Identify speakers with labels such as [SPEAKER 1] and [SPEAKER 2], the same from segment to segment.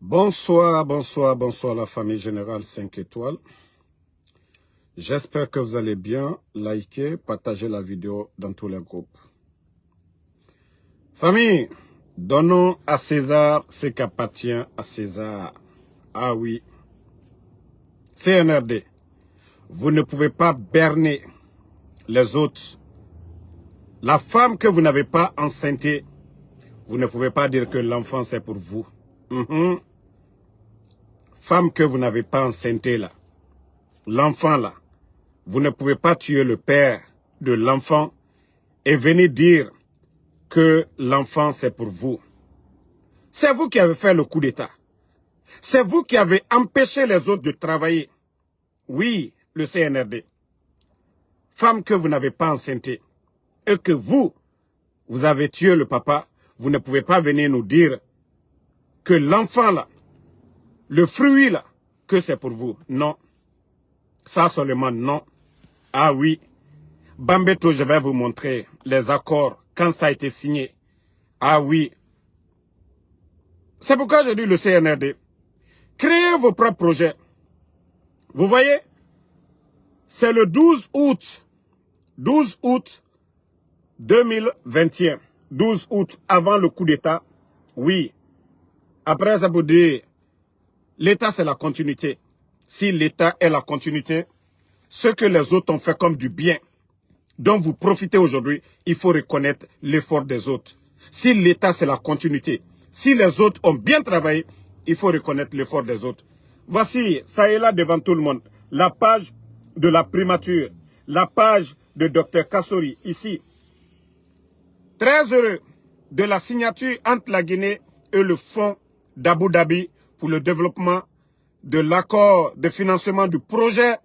[SPEAKER 1] Bonsoir, bonsoir, bonsoir la famille Générale 5 étoiles. J'espère que vous allez bien. Likez, partagez la vidéo dans tous les groupes. Famille, donnons à César ce qui appartient à César. Ah oui. CNRD, vous ne pouvez pas berner les autres. La femme que vous n'avez pas enceintée, vous ne pouvez pas dire que l'enfant c'est pour vous. Femme que vous n'avez pas enceintée là, l'enfant là, vous ne pouvez pas tuer le père de l'enfant et venir dire que l'enfant c'est pour vous. C'est vous qui avez fait le coup d'État. C'est vous qui avez empêché les autres de travailler. Oui, le CNRD. Femme que vous n'avez pas enceintée et que vous avez tué le papa, vous ne pouvez pas venir nous dire que l'enfant là, le fruit là, que c'est pour vous. Non. Ça seulement non. Ah oui. Bambeto, je vais vous montrer les accords quand ça a été signé. Ah oui. C'est pourquoi je dis le CNRD. Créez vos propres projets. Vous voyez, c'est le 12 août 2021. 12 août, avant le coup d'État. Oui. Après, ça vous dire, l'État, c'est la continuité. Si l'État est la continuité, ce que les autres ont fait comme du bien, dont vous profitez aujourd'hui, il faut reconnaître l'effort des autres. Si l'État, c'est la continuité, si les autres ont bien travaillé, il faut reconnaître l'effort des autres. Voici, ça est là devant tout le monde, la page de la primature, la page de Dr Kassori, ici. Très heureux de la signature entre la Guinée et le Fonds d'Abu Dhabi pour le développement de l'accord de financement du projet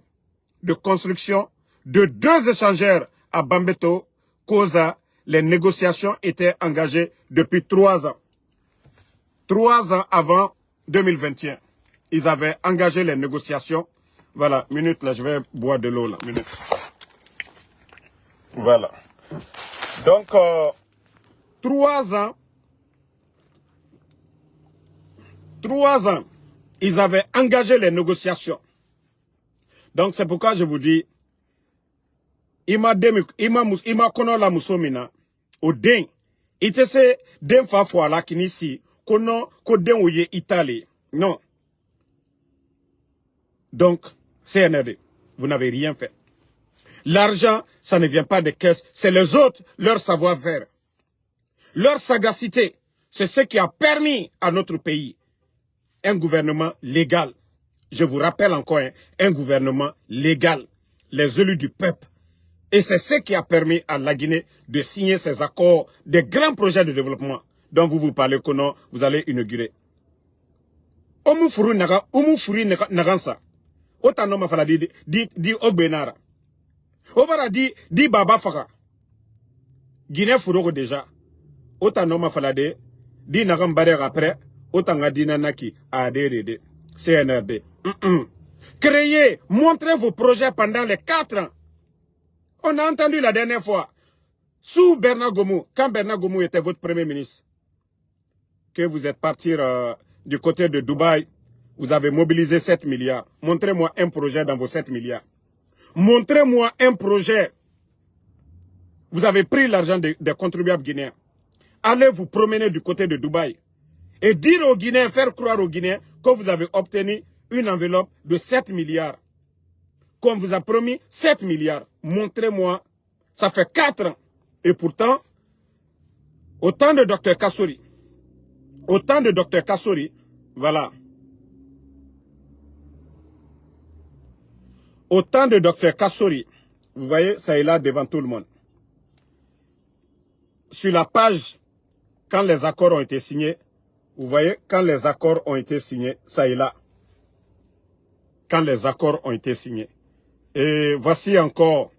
[SPEAKER 1] de construction de 2 échangeurs à Bambeto, Koza. Les négociations étaient engagées depuis 3 ans. 3 ans avant 2021. Ils avaient engagé les négociations. Voilà, minute là, je vais boire de l'eau là, minute. Voilà. Donc, 3 ans, ils avaient engagé les négociations. Donc, c'est pourquoi je vous dis, ima kono la musomina, au den, ite se den fa fwa la kinisi, kono ko den ouye Italie. Non. Donc, CNRD, vous n'avez rien fait. L'argent, ça ne vient pas des caisses, c'est les autres, leur savoir-faire. Leur sagacité, c'est ce qui a permis à notre pays un gouvernement légal. Je vous rappelle encore, un gouvernement légal. Les élus du peuple. Et c'est ce qui a permis à la Guinée de signer ces accords, des grands projets de développement dont vous parlez que non, vous allez inaugurer. Omu furi nagansa. Otano ma fala di ogbenara. Obara di baba faka. Guinée furoko déjà. Otano ma fala di nagambare après. Otanga di nanaki ADRD. CNRD. Créez, montrez vos projets pendant les 4 ans. On a entendu la dernière fois, sous Bernard Gomou, quand Bernard Gomou était votre premier ministre, que vous êtes parti du côté de Dubaï, vous avez mobilisé 7 milliards. Montrez-moi un projet dans vos 7 milliards. Montrez-moi un projet. Vous avez pris l'argent des contribuables guinéens. Allez vous promener du côté de Dubaï et dire aux Guinéens, faire croire aux Guinéens que vous avez obtenu une enveloppe de 7 milliards. Qu'on vous a promis 7 milliards. Montrez-moi. Ça fait 4 ans. Et pourtant, au temps de Dr Kassori, voilà. Au temps de Dr Kassori, vous voyez, ça est là devant tout le monde. Sur la page, quand les accords ont été signés, vous voyez, quand les accords ont été signés, ça est là. Quand les accords ont été signés. Et voici encore,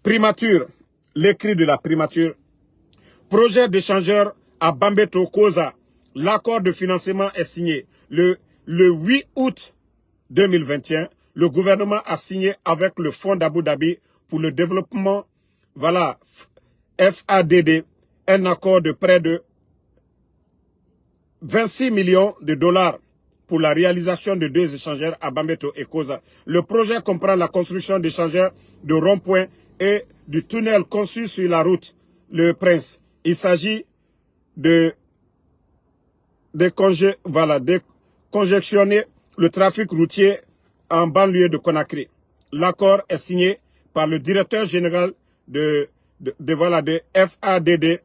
[SPEAKER 1] primature, l'écrit de la primature. Projet d'échangeur à Bambeto Koza. L'accord de financement est signé le 8 août 2021. Le gouvernement a signé avec le Fonds d'Abu Dhabi pour le développement, voilà, FADD, un accord de près de 26 millions de dollars pour la réalisation de 2 échangeurs à Bambeto et Koza. Le projet comprend la construction d'échangeurs de rond-point et du tunnel conçu sur la route Le Prince. Il s'agit de congestionner le trafic routier en banlieue de Conakry. L'accord est signé par le directeur général de FADD,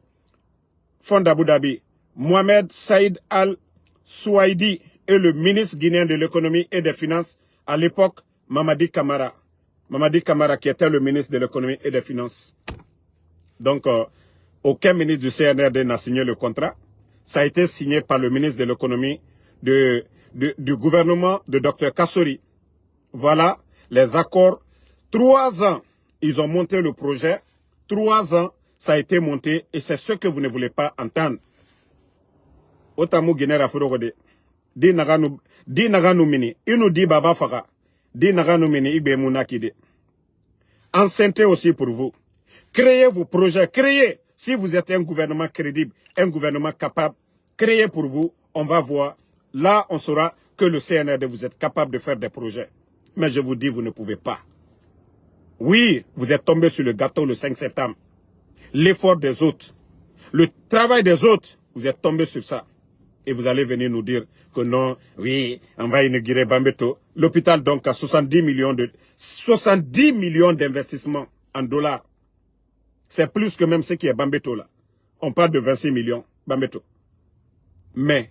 [SPEAKER 1] Fonds d'Abu Dhabi, Mohamed Saïd Al-Souaidi, et le ministre guinéen de l'économie et des finances à l'époque, Mamadi Camara. Mamadi Camara qui était le ministre de l'économie et des finances. Donc, aucun ministre du CNRD n'a signé le contrat. Ça a été signé par le ministre de l'économie du gouvernement de Dr Kassori. Voilà les accords. 3 ans, ils ont monté le projet. 3 ans, ça a été monté et c'est ce que vous ne voulez pas entendre. Otamu Guinera Furogode. Di naganu mini. Inu di baba faga. Di naganu mini ibe munakide. Enceinte aussi pour vous. Créez vos projets. Créez. Si vous êtes un gouvernement crédible, un gouvernement capable, créez pour vous. On va voir. Là, on saura que le CNRD, vous êtes capable de faire des projets. Mais je vous dis, vous ne pouvez pas. Oui, vous êtes tombé sur le gâteau le 5 septembre. L'effort des autres, le travail des autres, vous êtes tombé sur ça. Et vous allez venir nous dire que non, oui, on va inaugurer Bambeto. L'hôpital donc a 70 millions d'investissements en dollars. C'est plus que même ce qui est Bambeto là. On parle de 26 millions, Bambeto. Mais,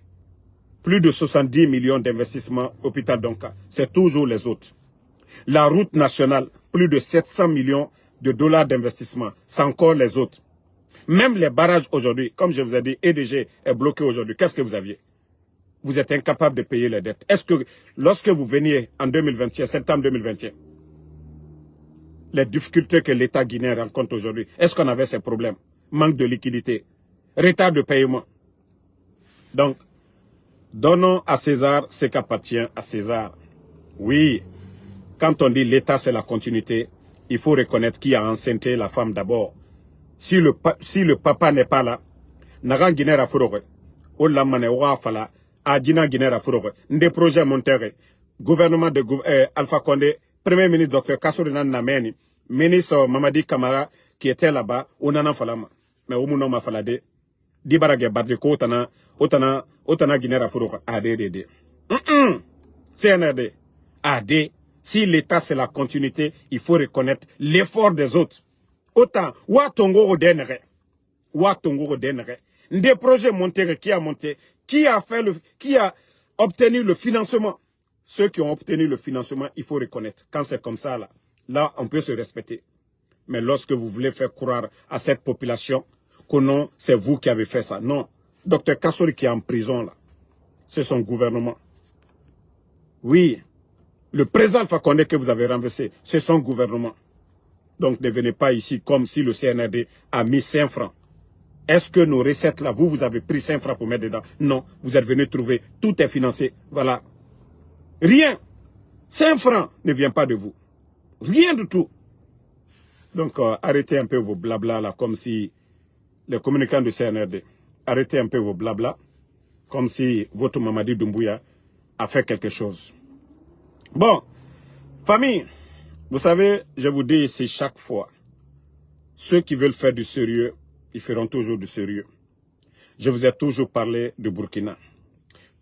[SPEAKER 1] plus de 70 millions d'investissements hôpital Donka. C'est toujours les autres. La route nationale, plus de 700 millions de dollars d'investissement. C'est encore les autres. Même les barrages aujourd'hui, comme je vous ai dit, EDG est bloqué aujourd'hui. Qu'est-ce que vous aviez? Vous êtes incapable de payer les dettes. Est-ce que lorsque vous veniez en 2021, septembre 2021, les difficultés que l'État guinéen rencontre aujourd'hui, est-ce qu'on avait ces problèmes? Manque de liquidité, retard de paiement. Donc, donnons à César ce qu'appartient à César. Oui, quand on dit l'État c'est la continuité, il faut reconnaître qui a enceinté la femme d'abord. Si le papa n'est pas là, Nagan Guinera Furoge, Olamane Ouafala, Adina Guinera Furoge, des projets montés, gouvernement de Alpha Condé, Premier ministre Dr Kassorinan Nameni, ministre Mamadi Camara qui était là-bas, Onana Falama, mais Oumunoma Falade, Dibarage Bardeko, Otana Guinera Furoge, ADD. CNRD, AD. Si l'État c'est la continuité, il faut reconnaître l'effort des autres. Autant, Watongo Denere, des projets montés, qui a monté, qui a obtenu le financement. Ceux qui ont obtenu le financement, il faut reconnaître. Quand c'est comme ça, là, on peut se respecter. Mais lorsque vous voulez faire croire à cette population que non, c'est vous qui avez fait ça. Non. Dr Kassori qui est en prison, là, c'est son gouvernement. Oui. Le président Alpha Condé que vous avez renversé, c'est son gouvernement. Donc ne venez pas ici comme si le CNRD a mis 5 francs. Est-ce que nos recettes là, vous avez pris 5 francs pour mettre dedans? Non, vous êtes venu trouver, tout est financé. Voilà. Rien. 5 francs ne vient pas de vous. Rien du tout. Donc arrêtez un peu vos blabla là, comme si les communicants du CNRD, arrêtez un peu vos blabla, comme si votre Mamadi Doumbouya a fait quelque chose. Bon, famille, vous savez, je vous dis ici chaque fois, ceux qui veulent faire du sérieux, ils feront toujours du sérieux. Je vous ai toujours parlé du Burkina.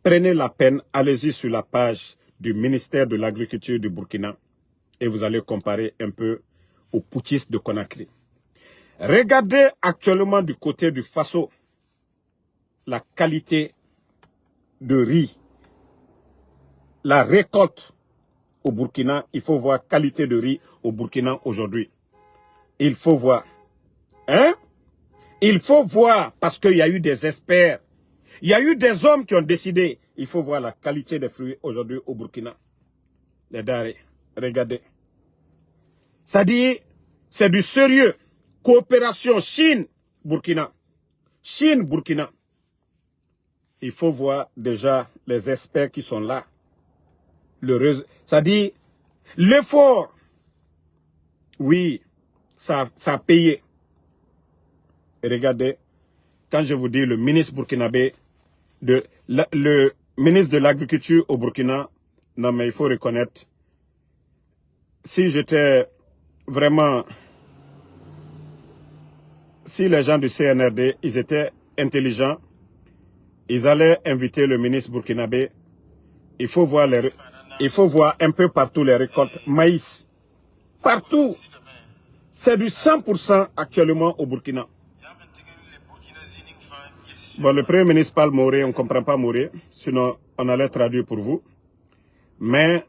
[SPEAKER 1] Prenez la peine, allez-y sur la page du ministère de l'Agriculture du Burkina et vous allez comparer un peu aux putschistes de Conakry. Regardez actuellement du côté du Faso la qualité de riz, la récolte au Burkina. Il faut voir qualité de riz au Burkina aujourd'hui. Il faut voir. Hein? Il faut voir parce qu'il y a eu des experts. Il y a eu des hommes qui ont décidé. Il faut voir la qualité des fruits aujourd'hui au Burkina. Les denrées. Regardez. Ça dit, c'est du sérieux. Coopération Chine-Burkina. Chine-Burkina. Il faut voir déjà les experts qui sont là. Ça dit, l'effort, oui, ça a payé. Et regardez, quand je vous dis le ministre burkinabé, le ministre de l'Agriculture au Burkina, non mais il faut reconnaître, si j'étais vraiment, si les gens du CNRD, ils étaient intelligents, ils allaient inviter le ministre burkinabé. Il faut voir un peu partout les récoltes. Maïs, partout. C'est du 100% actuellement au Burkina. Bon, le Premier ministre parle Moré, on ne comprend pas Moré, sinon on allait traduire pour vous. Mais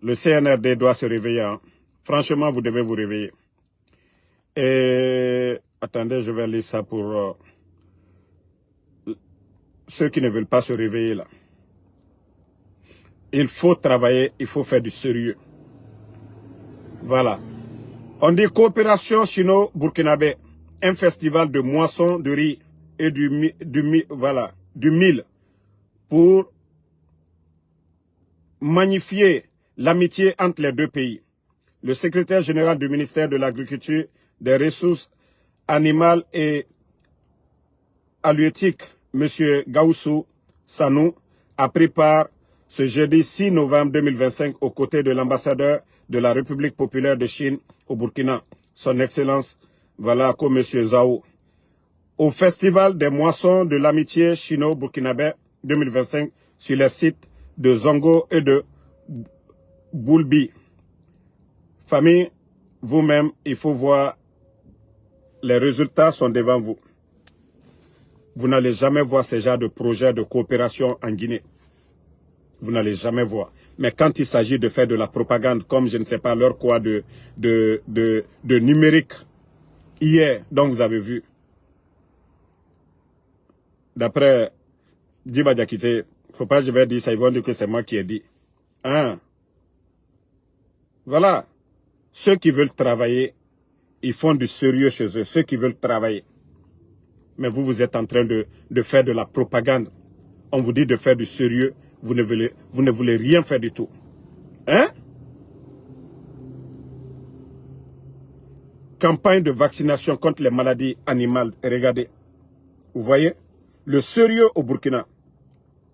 [SPEAKER 1] le CNRD doit se réveiller. Hein. Franchement, vous devez vous réveiller. Et attendez, je vais lire ça pour ceux qui ne veulent pas se réveiller là. Il faut travailler, il faut faire du sérieux. Voilà. On dit coopération chino-burkinabé, un festival de moisson de riz et du mil pour magnifier l'amitié entre les deux pays. Le secrétaire général du ministère de l'Agriculture, des Ressources animales et halieutiques, M. Gaoussou Sanou, a pris part ce jeudi 6 novembre 2025 aux côtés de l'ambassadeur de la République populaire de Chine au Burkina, son Excellence, voilà, comme M. Zhao, au Festival des moissons de l'amitié chino-burkinabé 2025 sur les sites de Zongo et de Boulbi. Famille, vous-même, il faut voir, les résultats sont devant vous. Vous n'allez jamais voir ce genre de projet de coopération en Guinée. Vous n'allez jamais voir. Mais quand il s'agit de faire de la propagande, comme je ne sais pas l'heure quoi de numérique, hier, dont vous avez vu, d'après Diba Diakité, il ne faut pas que je vais dire ça, ils vont dire que c'est moi qui ai dit. Hein? Voilà. Ceux qui veulent travailler, ils font du sérieux chez eux. Ceux qui veulent travailler. Mais vous, vous êtes en train de faire de la propagande. On vous dit de faire du sérieux. Vous ne voulez rien faire du tout. Hein? Campagne de vaccination contre les maladies animales. Regardez. Vous voyez? Le sérieux au Burkina.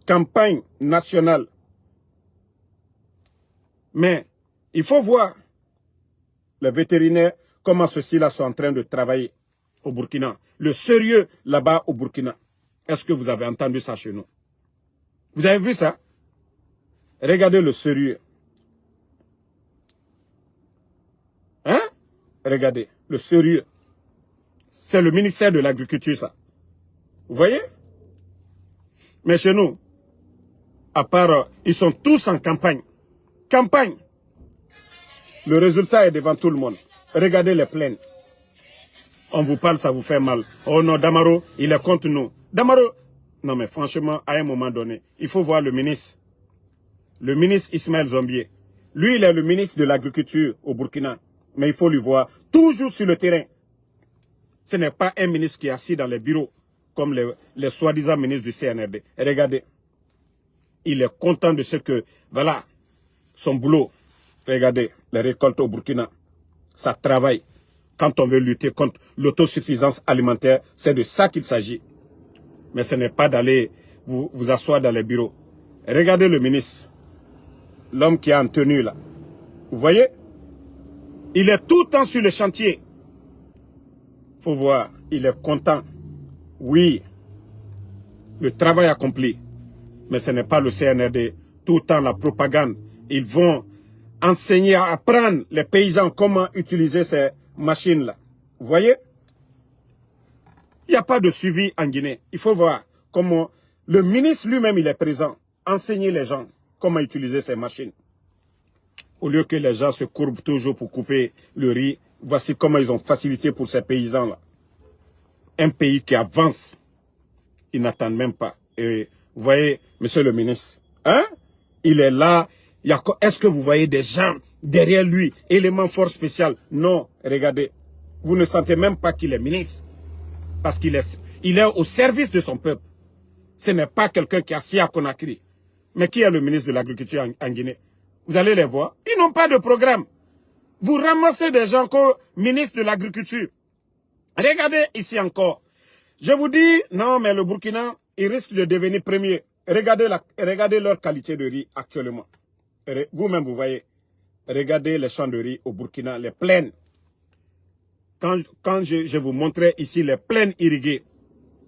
[SPEAKER 1] Campagne nationale. Mais il faut voir les vétérinaires, comment ceux-ci-là sont en train de travailler au Burkina. Le sérieux là-bas au Burkina. Est-ce que vous avez entendu ça chez nous? Vous avez vu ça? Regardez le sérieux. Hein? Regardez, le sérieux. C'est le ministère de l'Agriculture, ça. Vous voyez? Mais chez nous, à part, ils sont tous en campagne. Campagne. Le résultat est devant tout le monde. Regardez les plaines. On vous parle, ça vous fait mal. Oh non, Damaro, il est contre nous. Damaro, non mais franchement, à un moment donné, il faut voir le ministre. Le ministre Ismaël Zombier. Lui, il est le ministre de l'Agriculture au Burkina. Mais il faut lui voir toujours sur le terrain. Ce n'est pas un ministre qui est assis dans les bureaux, comme les soi-disant ministres du CNRD. Et regardez, il est content de ce que, voilà, son boulot. Regardez, les récoltes au Burkina, ça travaille. Quand on veut lutter contre l'autosuffisance alimentaire, c'est de ça qu'il s'agit. Mais ce n'est pas d'aller vous asseoir dans les bureaux. Regardez le ministre, l'homme qui est en tenue là. Vous voyez? Il est tout le temps sur le chantier. Il faut voir, il est content. Oui, le travail accompli. Mais ce n'est pas le CNRD. Tout le temps la propagande. Ils vont enseigner, apprendre les paysans comment utiliser ces machines-là. Vous voyez? Il n'y a pas de suivi en Guinée. Il faut voir comment le ministre lui-même, il est présent. Enseigner les gens comment utiliser ces machines. Au lieu que les gens se courbent toujours pour couper le riz, voici comment ils ont facilité pour ces paysans-là. Un pays qui avance, ils n'attendent même pas. Et vous voyez, monsieur le ministre, hein? Il est là. Est-ce que vous voyez des gens derrière lui, élément fort spécial? Non, regardez. Vous ne sentez même pas qu'il est ministre. Parce qu'il est au service de son peuple. Ce n'est pas quelqu'un qui est assis à Conakry. Mais qui est le ministre de l'Agriculture en Guinée? Vous allez les voir. Ils n'ont pas de programme. Vous ramassez des gens comme ministre de l'Agriculture. Regardez ici encore. Je vous dis, non, mais le Burkina, il risque de devenir premier. regardez leur qualité de riz actuellement. Vous-même, vous voyez. Regardez les champs de riz au Burkina, les plaines. Quand je vous montrais ici les plaines irriguées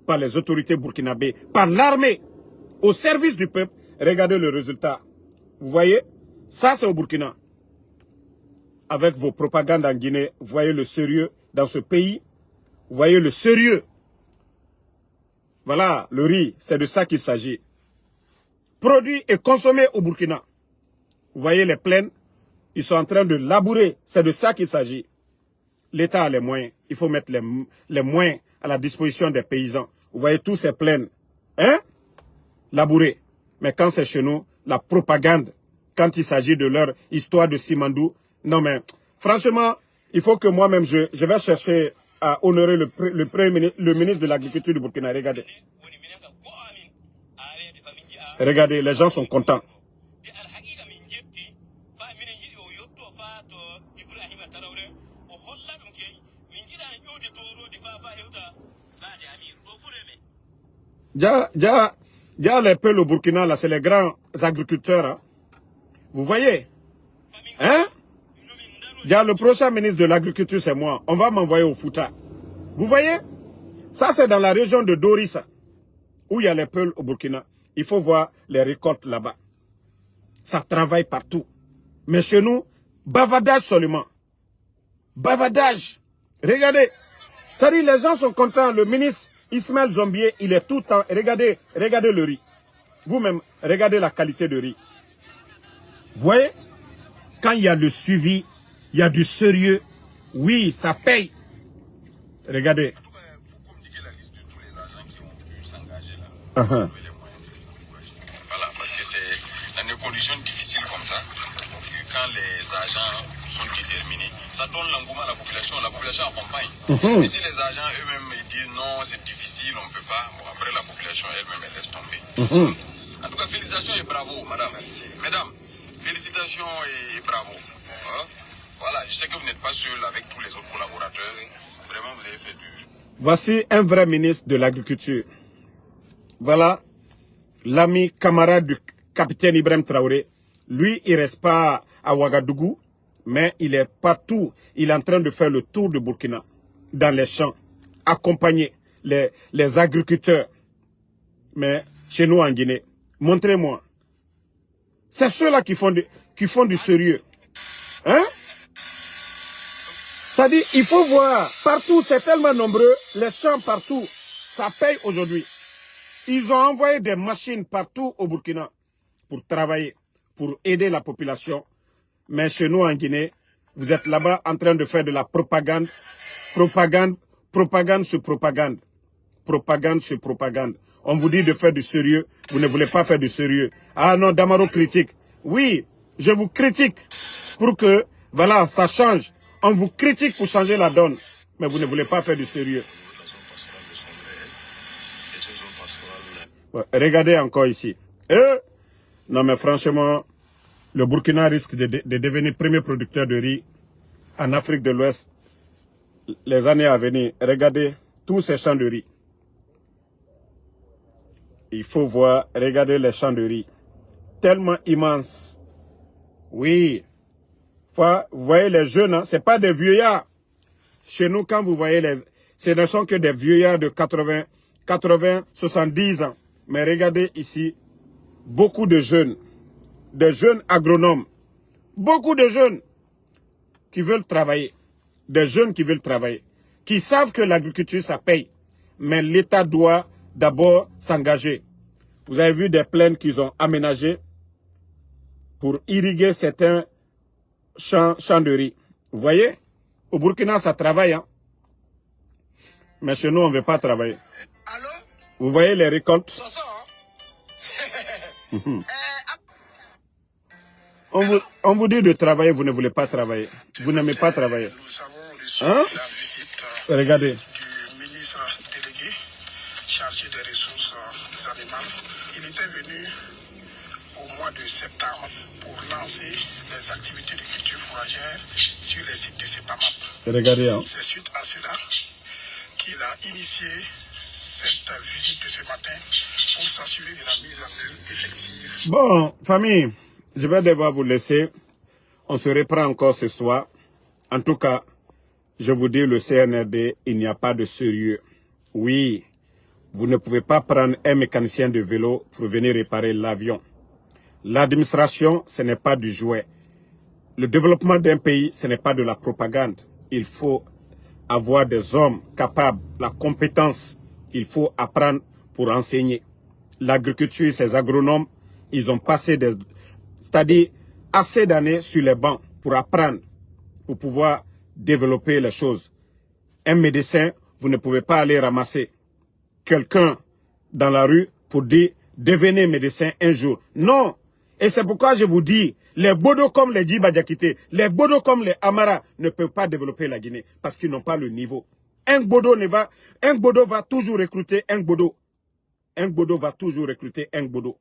[SPEAKER 1] par les autorités burkinabées, par l'armée, au service du peuple, regardez le résultat. Vous voyez, ça c'est au Burkina. Avec vos propagandes en Guinée, vous voyez le sérieux dans ce pays. Vous voyez le sérieux. Voilà, le riz, c'est de ça qu'il s'agit. Produit et consommé au Burkina. Vous voyez les plaines, ils sont en train de labourer. C'est de ça qu'il s'agit. L'État a les moyens. Il faut mettre les moyens à la disposition des paysans. Vous voyez tous ces plaines. Hein? Labourer. Mais quand c'est chez nous, la propagande, quand il s'agit de leur histoire de Simandou, non mais, franchement, il faut que moi-même, je vais chercher à honorer le ministre de l'Agriculture du Burkina. Regardez. Regardez, les gens sont contents. Déjà, les peuples au Burkina, là, c'est les grands agriculteurs. Hein. Vous voyez? Hein? Déjà, le prochain ministre de l'Agriculture, c'est moi. On va m'envoyer au Fouta. Vous voyez? Ça, c'est dans la région de Dorissa, où il y a les peuples au Burkina. Il faut voir les récoltes là-bas. Ça travaille partout. Mais chez nous, bavardage seulement. Bavardage. Regardez. Ça dit, les gens sont contents. Le ministre Ismaël Zombier, il est tout le temps. Regardez le riz. Vous-même, regardez la qualité de riz. Vous voyez? Quand il y a le suivi, il y a du sérieux. Oui, ça paye. Regardez.
[SPEAKER 2] En tout cas, il faut communiquer la liste de tous les agents qui ont pu s'engager là. Trouver les moyens de les encourager. Voilà, parce que c'est dans des conditions difficiles comme ça. Quand les agents sont déterminés, ça donne l'engouement à la population accompagne. Mais si les agents eux-mêmes disent non, c'est difficile, on ne peut pas, bon, après la population elle-même elle laisse tomber. En tout cas, félicitations et bravo, madame. Merci. Mesdames, félicitations et bravo. Hein? Voilà, je sais que vous n'êtes pas seul avec tous les autres collaborateurs. Vraiment, vous avez fait du...
[SPEAKER 1] Voici un vrai ministre de l'Agriculture. Voilà l'ami camarade du capitaine Ibrahim Traoré. Lui, il ne reste pas à Ouagadougou, mais il est partout. Il est en train de faire le tour de Burkina, dans les champs, accompagner les agriculteurs. Mais chez nous en Guinée, montrez-moi. C'est ceux-là qui font du sérieux. Hein? Ça dit, il faut voir, partout, c'est tellement nombreux, les champs partout, ça paye aujourd'hui. Ils ont envoyé des machines partout au Burkina pour travailler, pour aider la population. Mais chez nous en Guinée, vous êtes là-bas en train de faire de la propagande, propagande sur propagande, propagande sur propagande. On vous dit de faire du sérieux, vous ne voulez pas faire du sérieux. Ah non, Damaro critique. Oui, je vous critique pour que, voilà, ça change. On vous critique pour changer la donne, mais vous ne voulez pas faire du sérieux. Ouais, regardez encore ici. Non mais franchement, le Burkina risque de devenir premier producteur de riz en Afrique de l'Ouest les années à venir. Regardez tous ces champs de riz. Il faut voir, regardez les champs de riz. Tellement immenses. Oui. Vous voyez les jeunes, hein, ce n'est pas des vieillards. Chez nous, quand vous voyez ce ne sont que des vieillards de 80, 70 ans. Mais regardez ici, beaucoup de jeunes, des jeunes agronomes, beaucoup de jeunes qui veulent travailler, des jeunes qui veulent travailler, qui savent que l'agriculture, ça paye. Mais l'État doit d'abord s'engager. Vous avez vu des plaines qu'ils ont aménagées pour irriguer certains champs de riz. Vous voyez, au Burkina, ça travaille. Hein? Mais chez nous, on ne veut pas travailler.
[SPEAKER 2] Allô?
[SPEAKER 1] Vous voyez les récoltes? On vous dit de travailler, vous ne voulez pas travailler. Vous n'aimez pas travailler.
[SPEAKER 2] Nous avons reçu
[SPEAKER 1] Hein?
[SPEAKER 2] la visite
[SPEAKER 1] Regardez.
[SPEAKER 2] du ministre délégué chargé des ressources animales. Il était venu au mois de septembre pour lancer les activités de culture fourragère sur les sites de CEPAMAP.
[SPEAKER 1] Regardez. Hein?
[SPEAKER 2] C'est suite à cela qu'il a initié
[SPEAKER 3] cette visite de ce matin pour s'assurer de la mise en œuvre effective.
[SPEAKER 1] Bon, famille, je vais devoir vous laisser. On se reprend encore ce soir. En tout cas, je vous dis, le CNRD, il n'y a pas de sérieux. Oui, vous ne pouvez pas prendre un mécanicien de vélo pour venir réparer l'avion. L'administration, ce n'est pas du jouet. Le développement d'un pays, ce n'est pas de la propagande. Il faut avoir des hommes capables, la compétence. Il faut apprendre pour enseigner. L'agriculture, ces agronomes, ils ont passé c'est-à-dire assez d'années sur les bancs pour apprendre, pour pouvoir développer les choses. Un médecin, vous ne pouvez pas aller ramasser quelqu'un dans la rue pour dire « devenez médecin un jour ». Non. Et c'est pourquoi je vous dis, les Bodo comme les Djiba Diakité, les Bodo comme les Amara ne peuvent pas développer la Guinée parce qu'ils n'ont pas le niveau. Un Bodo va toujours recruter un Bodo. Un Bodo va toujours recruter un Bodo.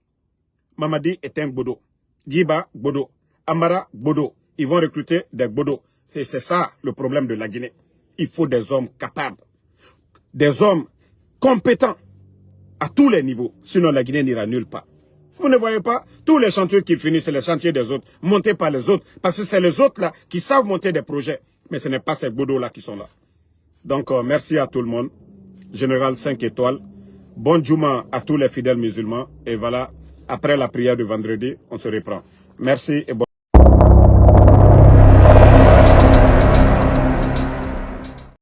[SPEAKER 1] Mamadi est un Bodo. Djiba, Bodo. Amara, Bodo. Ils vont recruter des Bodo. C'est ça le problème de la Guinée. Il faut des hommes capables. Des hommes compétents à tous les niveaux. Sinon la Guinée n'ira nulle part. Vous ne voyez pas tous les chantiers qui finissent, c'est les chantiers des autres, montés par les autres. Parce que c'est les autres là qui savent monter des projets. Mais ce n'est pas ces Bodo là qui sont là. Donc merci à tout le monde. Général 5 étoiles. Bon Juma à tous les fidèles musulmans. Et voilà, après la prière de vendredi, on se reprend. Merci et bon.